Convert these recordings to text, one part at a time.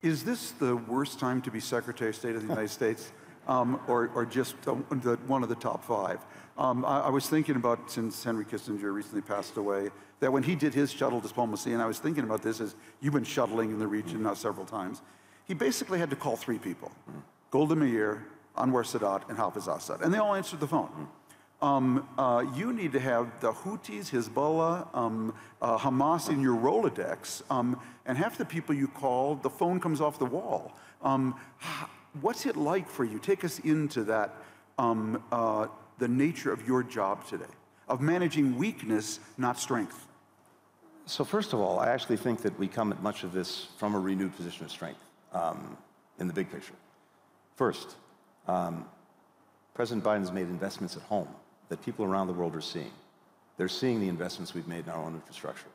Is this the worst time to be Secretary of State of the United States, or just one of the top five? I was thinking about, since Henry Kissinger recently passed away, that when he did his shuttle diplomacy, and I was thinking about this as you've been shuttling in the region now several times, he basically had to call three people: Golda Meir, Anwar Sadat, and Hafez Assad, and they all answered the phone. You need to have the Houthis, Hezbollah, Hamas in your Rolodex, and half the people you call, the phone comes off the wall. What's it like for you? Take us into that, the nature of your job today, of managing weakness, not strength. So first of all, I actually think that we come at much of this from a renewed position of strength in the big picture. First, President Biden has made investments at home that people around the world are seeing. They're seeing the investments we've made in our own infrastructure.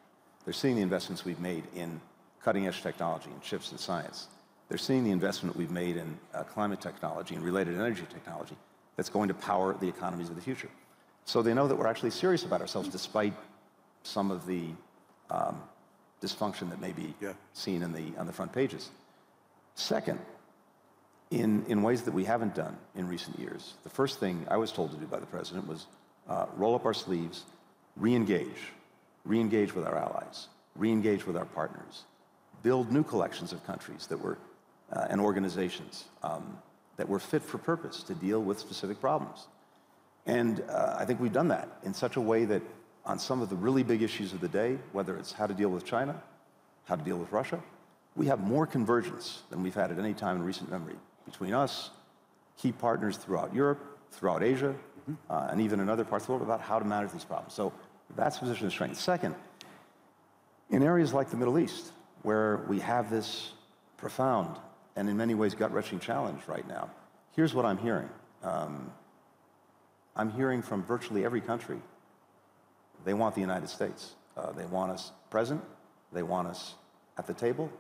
They're seeing the investments we've made in cutting-edge technology, in chips and science. They're seeing the investment we've made in climate technology and related energy technology that's going to power the economies of the future. So they know that we're actually serious about ourselves, despite some of the dysfunction that may be seen on the front pages. Second, in ways that we haven't done in recent years, the first thing I was told to do by the president was roll up our sleeves, re-engage with our allies, re-engage with our partners, build new collections of countries that were, and organizations that were fit for purpose to deal with specific problems. And I think we've done that in such a way that on some of the really big issues of the day, whether it's how to deal with China, how to deal with Russia, we have more convergence than we've had at any time in recent memory between us, key partners throughout Europe, throughout Asia, and even in other parts of the world about how to manage these problems. So that's a position of strength. Second, in areas like the Middle East, where we have this profound and in many ways gut-wrenching challenge right now, here's what I'm hearing. I'm hearing from virtually every country, they want the United States. They want us present, they want us at the table,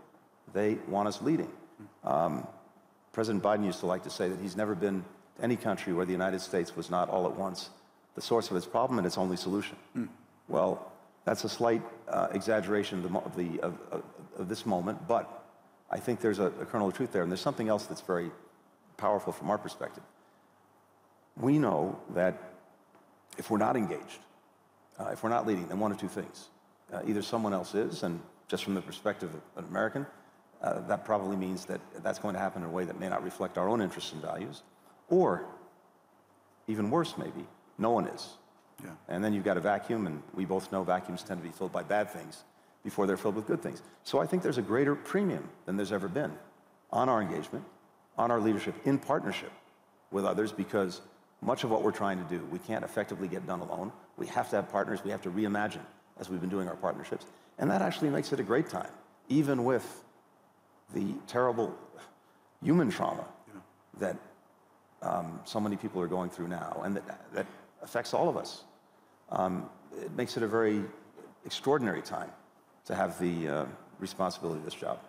they want us leading. President Biden used to like to say that he's never been to any country where the United States was not all at once the source of its problem and its only solution. Well, that's a slight exaggeration of this moment, but I think there's a kernel of truth there, and there's something else that's very powerful from our perspective. We know that if we're not engaged, if we're not leading, then one of two things. Either someone else is, and just from the perspective of an American, that probably means that that's going to happen in a way that may not reflect our own interests and values, or even worse maybe, no one is. And then you've got a vacuum, and we both know vacuums tend to be filled by bad things before they're filled with good things. So I think there's a greater premium than there's ever been on our engagement, on our leadership in partnership with others, because much of what we're trying to do, we can't effectively get done alone. We have to have partners. We have to reimagine as we've been doing our partnerships. And that actually makes it a great time, even with the terrible human trauma that so many people are going through now, and that affects all of us. It makes it a very extraordinary time to have the responsibility of this job.